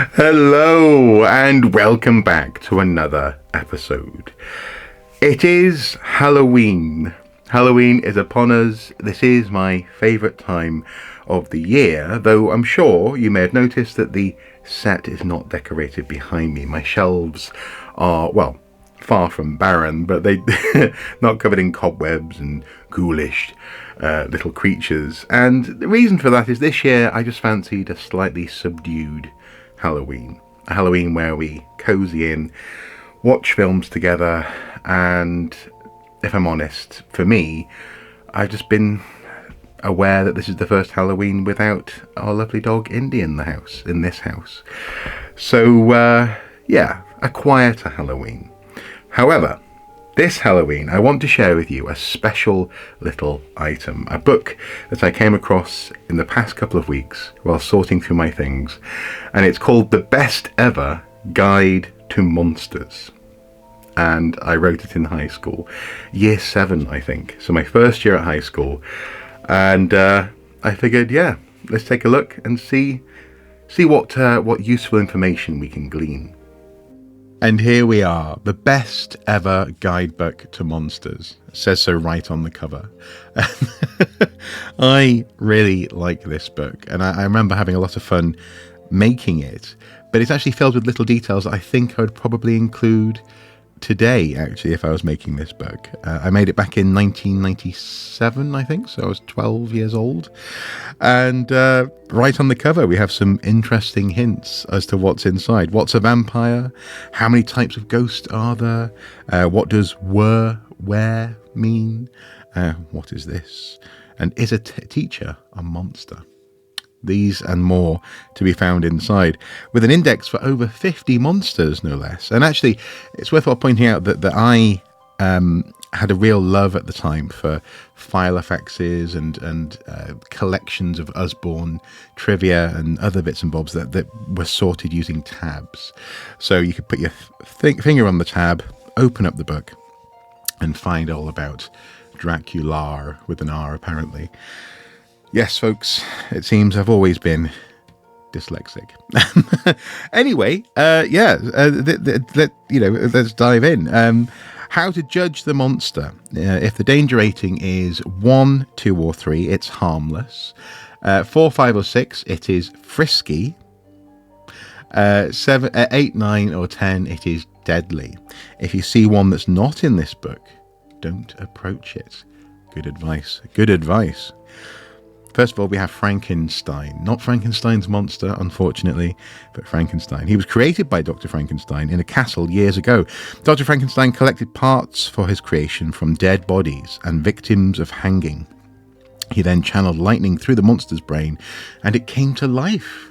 Hello, and welcome back to another episode. It is Halloween. Halloween is upon us. This is my favourite time of the year, though I'm sure you may have noticed that the set is not decorated behind me. My shelves are, well, far from barren, but they not covered in cobwebs and ghoulish little creatures. And the reason for that is this year I just fancied a slightly subdued Halloween. A Halloween where we cozy in, watch films together, and if I'm honest, for me, I've just been aware that this is the first Halloween without our lovely dog Indy in this house. So, yeah, a quieter Halloween. However, this Halloween I want to share with you a special little item, a book that I came across in the past couple of weeks while sorting through my things, and it's called The Best Ever Guide to Monsters. And I wrote it in high school, year 7 I think, so my first year at high school, and I figured, yeah, let's take a look and see what useful information we can glean. And here we are, the best ever guidebook to monsters. It says so right on the cover. I really like this book, and I remember having a lot of fun making it, but it's actually filled with little details that I think I would probably include today, actually, if I was making this book. I made it back in 1997, I think, so I was 12 years old. And right on the cover, we have some interesting hints as to what's inside. What's a vampire? How many types of ghosts are there? What does where mean? What is this? And is a teacher a monster? These and more to be found inside, with an index for over 50 monsters, no less. And actually, it's worthwhile pointing out that I had a real love at the time for Filofaxes and collections of Usborne trivia and other bits and bobs that were sorted using tabs. So you could put your finger on the tab, open up the book, and find all about Dracular, with an R apparently. Yes, folks, it seems I've always been dyslexic. Anyway, let's dive in. How to judge the monster. If the danger rating is 1, 2, or 3, it's harmless. 4, 5, or 6, it is frisky. 7, 8, 9, or 10, it is deadly. If you see one that's not in this book, don't approach it. Good advice. Good advice. First of all, we have Frankenstein. Not Frankenstein's monster, unfortunately, but Frankenstein. He was created by Dr. Frankenstein in a castle years ago. Dr. Frankenstein collected parts for his creation from dead bodies and victims of hanging. He then channeled lightning through the monster's brain, and it came to life.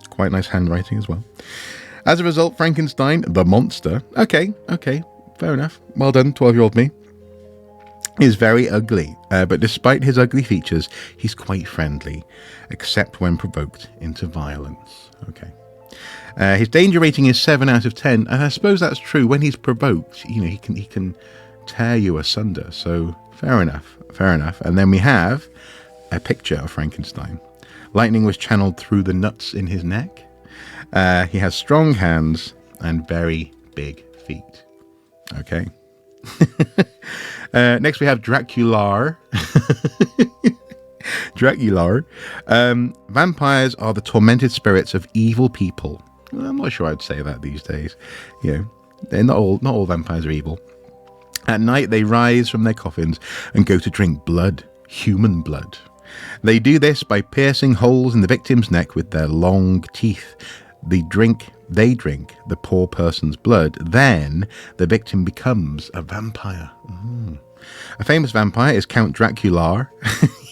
Quite nice handwriting as well. As a result, Frankenstein, the monster, okay, fair enough. Well done, 12-year-old me. Is very ugly, but despite his ugly features, he's quite friendly, except when provoked into violence. Okay. His danger rating is 7 out of 10, and I suppose that's true. When he's provoked, he can tear you asunder. So fair enough. And then we have a picture of Frankenstein. Lightning was channeled through the nuts in his neck. He has strong hands and very big feet. Okay. Next we have Dracular. Dracular. Vampires are the tormented spirits of evil people. Well, I'm not sure I'd say that these days. They're not all vampires are evil. At night they rise from their coffins and go to drink blood, human blood. They do this by piercing holes in the victim's neck with their long teeth. They drink the poor person's blood. Then the victim becomes a vampire. A famous vampire is Count Dracular.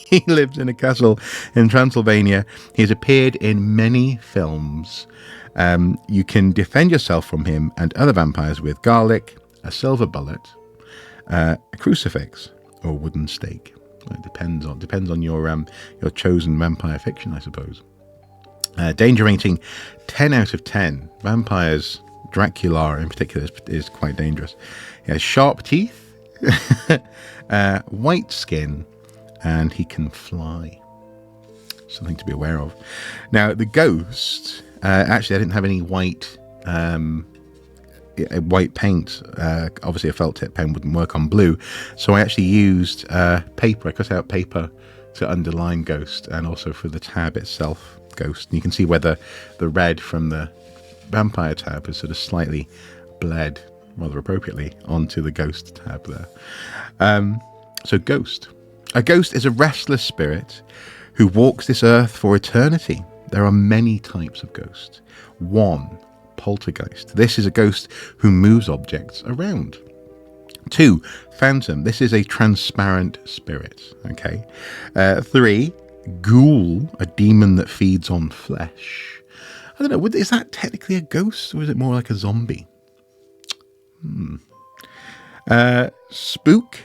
He lives in a castle in Transylvania. He has appeared in many films. You can defend yourself from him and other vampires with garlic, a silver bullet, a crucifix, or a wooden stake. It depends on your chosen vampire fiction, I suppose. Danger rating 10 out of 10. Vampires, Dracular in particular, is quite dangerous. He has sharp teeth, white skin, and he can fly. Something to be aware of. Now, the ghost Actually, I didn't have any white paint. Obviously, a felt tip pen wouldn't work on blue, so I actually used paper. I cut out paper to underline Ghost, and also for the tab itself, Ghost. And you can see whether the red from the vampire tab is sort of slightly bled, rather appropriately, onto the Ghost tab there. So Ghost. A ghost is a restless spirit who walks this earth for eternity. There are many types of ghost. 1. Poltergeist. This is a ghost who moves objects around. 2. Phantom. This is a transparent spirit. Okay. 3. Ghoul. A demon that feeds on flesh. I don't know. Is that technically a ghost, or is it more like a zombie? Spook.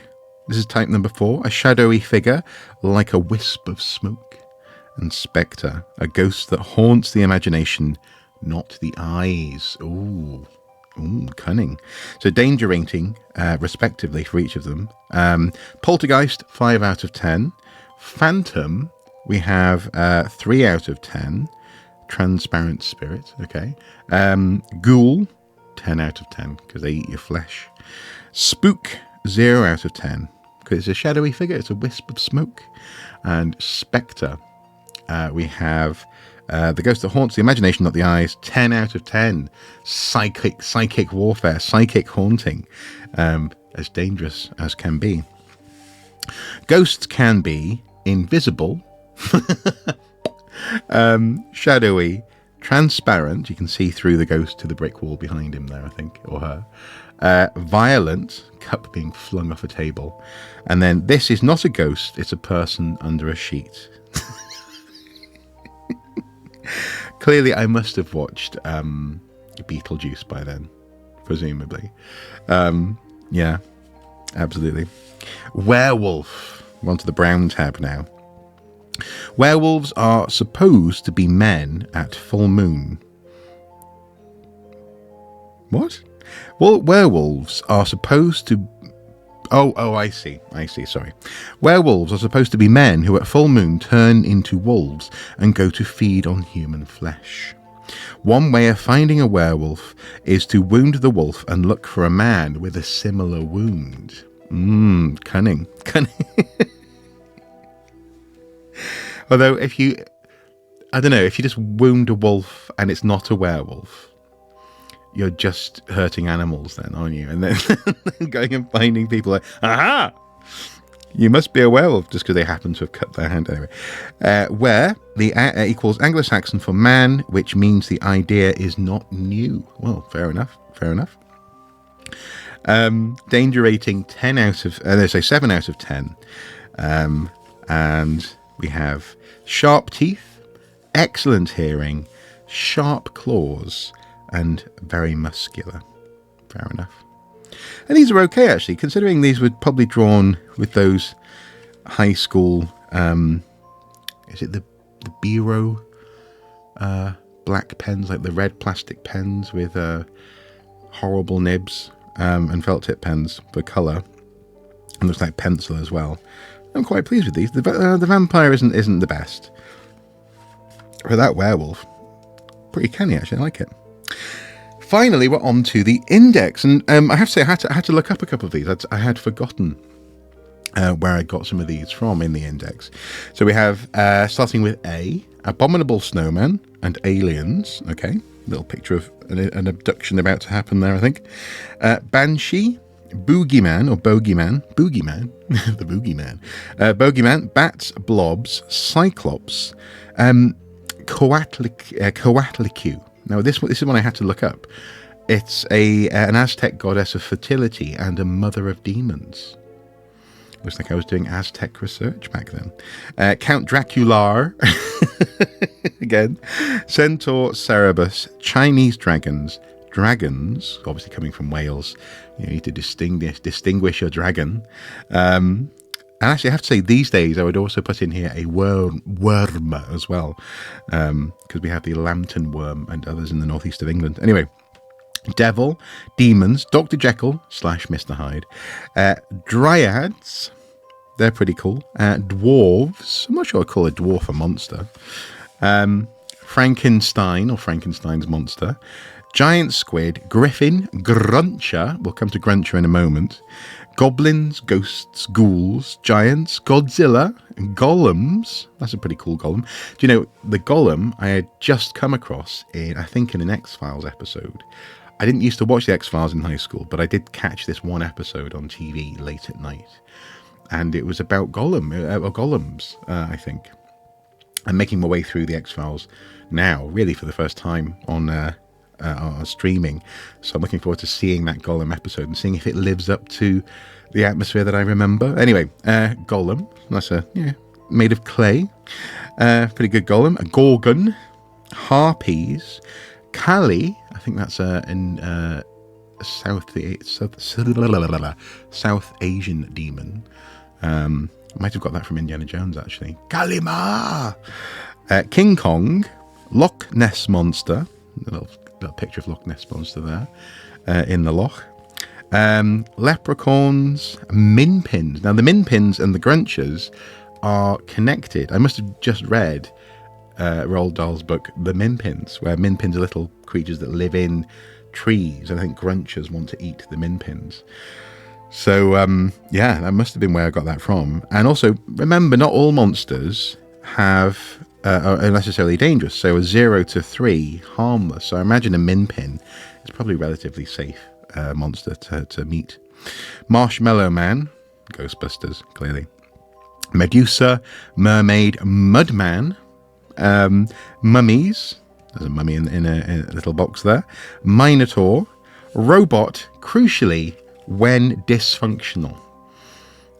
This is type number 4. A shadowy figure like a wisp of smoke. And spectre. A ghost that haunts the imagination, not the eyes. Ooh, cunning. So danger rating, respectively, for each of them. Poltergeist, 5 out of 10. Phantom, we have 3 out of 10. Transparent spirit, okay. Ghoul, 10 out of 10, because they eat your flesh. Spook, 0 out of 10, because it's a shadowy figure, it's a wisp of smoke. And spectre, we have the ghost that haunts the imagination, not the eyes, 10 out of 10. Psychic warfare, psychic haunting, as dangerous as can be. Ghosts can be invisible, shadowy, transparent. You can see through the ghost to the brick wall behind him there, I think, or her. Violent, cup being flung off a table. And then this is not a ghost, it's a person under a sheet. Clearly, I must have watched Beetlejuice by then, presumably. Yeah, absolutely. Werewolf. We're on to the brown tab now. Werewolves are supposed to be men at full moon. What? Well, werewolves are supposed to... Oh, I see, sorry. Werewolves are supposed to be men who at full moon turn into wolves and go to feed on human flesh. One way of finding a werewolf is to wound the wolf and look for a man with a similar wound. Cunning. Although if you just wound a wolf and it's not a werewolf, you're just hurting animals then, aren't you? And then going and finding people like, aha! You must be a werewolf just because they happen to have cut their hand. Anyway, where the equals Anglo-Saxon for man, which means the idea is not new. Well, fair enough. Danger rating 7 out of 10. And we have sharp teeth, excellent hearing, sharp claws, and very muscular. Fair enough. And these are okay, actually, considering these were probably drawn with those high school, is it the Biro black pens, like the red plastic pens with horrible nibs, and felt tip pens for colour. And looks like pencil as well. I'm quite pleased with these. The vampire isn't the best. But that werewolf, pretty canny, actually. I like it. Finally, we're on to the index, and I have to say I had to look up a couple of these. I had forgotten where I got some of these from in the index. So we have starting with A, Abominable Snowman and Aliens. Okay, little picture of an abduction about to happen there, I think. Banshee, Boogeyman or Bogeyman, the Boogeyman, Bogeyman, Bats, Blobs, Cyclops, Coatlicue. Now, this is one I had to look up. It's an Aztec goddess of fertility and a mother of demons. Looks like I was doing Aztec research back then. Count Dracular, again. Centaur, Cerberus, Chinese dragons, obviously coming from Wales. You need to distinguish your dragon. And actually, I have to say, these days, I would also put in here a worm as well, because we have the lantern worm and others in the northeast of England. Anyway, devil, demons, Dr. Jekyll / Mr. Hyde, dryads, they're pretty cool, dwarves, I'm not sure I'd call a dwarf a monster, Frankenstein, or Frankenstein's monster, giant squid, griffin, gruncher, we'll come to gruncher in a moment, goblins, ghosts, ghouls, giants, Godzilla, golems. That's a pretty cool golem. Do you know, the golem I had just come across in an X-Files episode. I didn't used to watch the X-Files in high school, but I did catch this one episode on TV late at night. And it was about golems, I think. I'm making my way through the X-Files now, really for the first time on streaming. So I'm looking forward to seeing that golem episode and seeing if it lives up to the atmosphere that I remember. Anyway, golem, that's made of clay. Pretty good golem. A gorgon, harpies, Kali, I think that's in South Asian demon. Might have got that from Indiana Jones, actually. Kalima! King Kong, Loch Ness Monster. A little picture of Loch Ness Monster there in the loch. Leprechauns, Minpins. Now, the Minpins and the Grunchers are connected. I must have just read Roald Dahl's book, The Minpins, where Minpins are little creatures that live in trees. And I think Grunchers want to eat the Minpins. So, that must have been where I got that from. And also, remember, not all monsters are necessarily dangerous. So, a 0 to 3, harmless. So, I imagine a Minpin is probably a relatively safe monster to meet. Marshmallow Man, Ghostbusters, clearly. Medusa, Mermaid, Mudman, Mummies. There's a mummy in a little box there. Minotaur, Robot, crucially, when dysfunctional.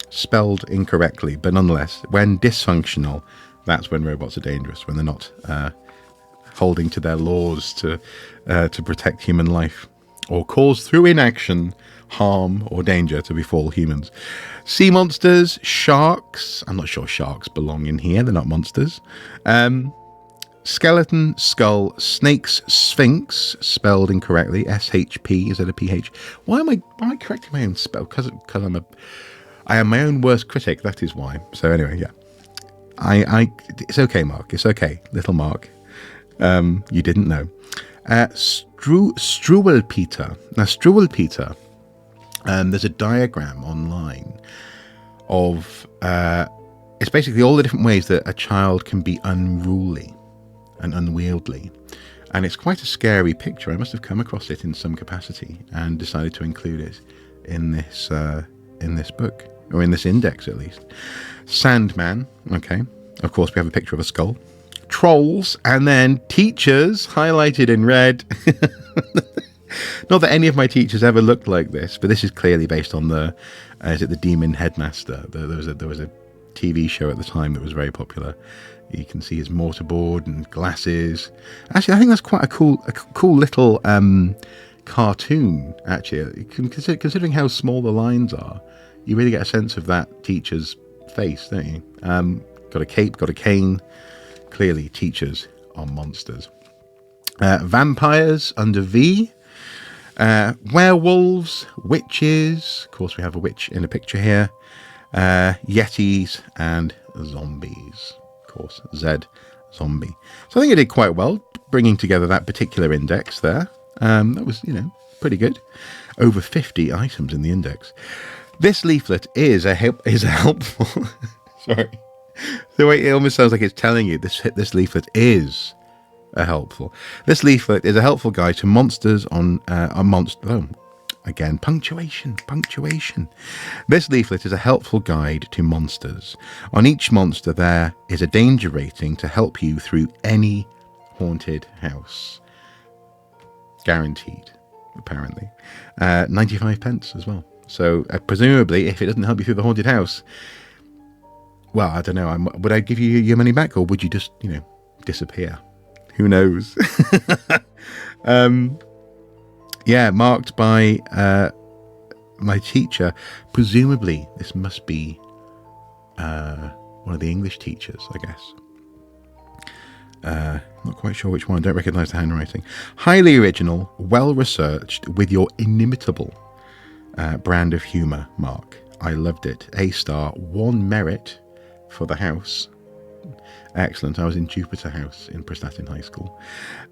Spelled incorrectly, but nonetheless, when dysfunctional, that's when robots are dangerous, when they're not holding to their laws to protect human life, or cause through inaction harm or danger to befall humans. Sea monsters, sharks. I'm not sure sharks belong in here, they're not monsters. Skeleton, skull, snakes, sphinx, spelled incorrectly, SHP, is it a PH? Why am I correcting my own spell? Because I am my own worst critic, that is why. So anyway, yeah. It's okay, Mark, it's okay, little Mark. You didn't know. Struwwelpeter. Now, Struwwelpeter, there's a diagram online of, it's basically all the different ways that a child can be unruly and unwieldy, and it's quite a scary picture. I must have come across it in some capacity and decided to include it in this book, or in this index at least. Sandman, okay, of course we have a picture of a skull. Trolls, and then teachers, highlighted in red. Not that any of my teachers ever looked like this, but this is clearly based on the Demon Headmaster. There was a TV show at the time that was very popular. You can see his mortarboard and glasses. Actually, I think that's quite a cool little cartoon. Actually, considering how small the lines are, you really get a sense of that teacher's face, don't you? Got a cape, got a cane. Clearly, teachers are monsters. Vampires under V. Werewolves, witches. Of course, we have a witch in a picture here. Yetis and zombies. Of course, Z, zombie. So I think I did quite well bringing together that particular index there. That was, pretty good. Over 50 items in the index. This leaflet is a helpful. Sorry. The way it almost sounds like it's telling you this leaflet is a helpful. This leaflet is a helpful guide to monsters on a monster. Oh, again, punctuation. This leaflet is a helpful guide to monsters. On each monster, there is a danger rating to help you through any haunted house. Guaranteed, apparently. 95 pence as well. So presumably, if it doesn't help you through the haunted house, well, I don't know. Would I give you your money back, or would you just, disappear? Who knows? Marked by my teacher. Presumably, this must be one of the English teachers, I guess. Not quite sure which one. I don't recognise the handwriting. Highly original, well-researched, with your inimitable brand of humour, Mark. I loved it. A star, 1 merit for the house. Excellent. I was in Jupiter House in Prestatyn High School.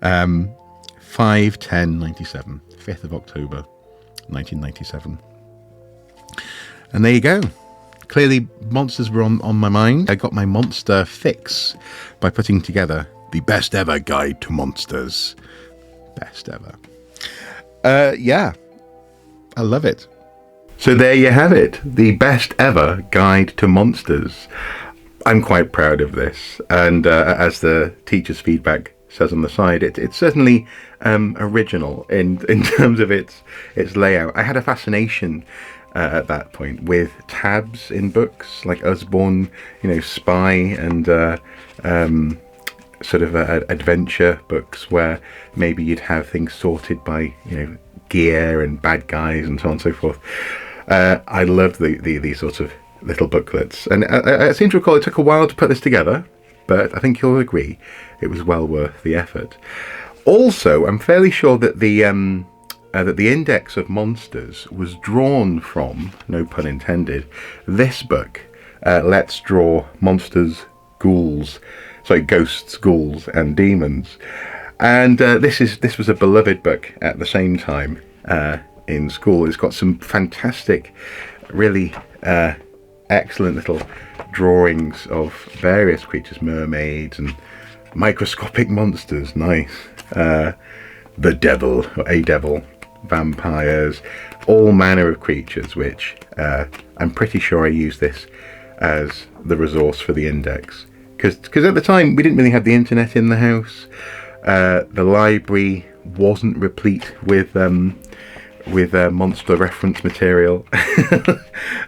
5/10/97, 5th of October 1997. And there you go. Clearly monsters were on my mind. I got my monster fix by putting together the best ever guide to monsters. Best ever. Yeah, I love it. So there you have it, the best ever guide to monsters. I'm quite proud of this, and as the teacher's feedback says on the side, it's certainly original in terms of its layout. I had a fascination at that point with tabs in books like Usborne, spy and sort of adventure books where maybe you'd have things sorted by gear and bad guys and so on and so forth. I loved these sorts of little booklets, and I seem to recall it took a while to put this together, but I think you'll agree it was well worth the effort. Also, I'm fairly sure that the index of monsters was drawn from, no pun intended, this book, Let's Draw Monsters, Ghosts, Ghouls and Demons. And this was a beloved book at the same time in school. It's got some fantastic, really excellent little drawings of various creatures, mermaids and microscopic monsters, nice. The devil, or a devil, vampires, all manner of creatures, which I'm pretty sure I used this as the resource for the index. Because at the time we didn't really have the internet in the house. The library wasn't replete with monster reference material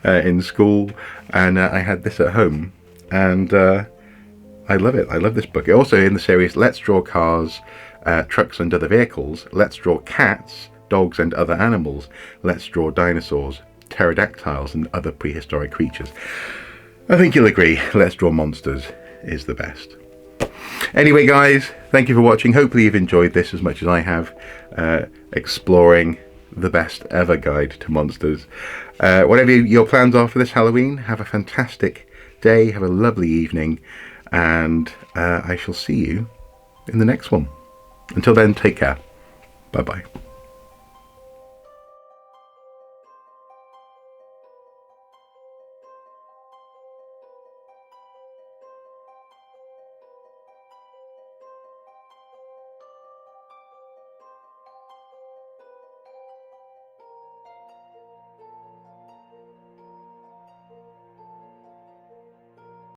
in school, and I had this at home, and I love it. I love this book. Also in the series Let's Draw Cars, Trucks and Other Vehicles, Let's Draw Cats, Dogs and Other Animals, Let's Draw Dinosaurs, Pterodactyls and Other Prehistoric Creatures. I think you'll agree, Let's Draw Monsters is the best. Anyway guys, thank you for watching. Hopefully you've enjoyed this as much as I have, exploring the best ever guide to monsters. Whatever your plans are for this Halloween, have a fantastic day, have a lovely evening, and I shall see you in the next one. Until then, take care. Bye bye.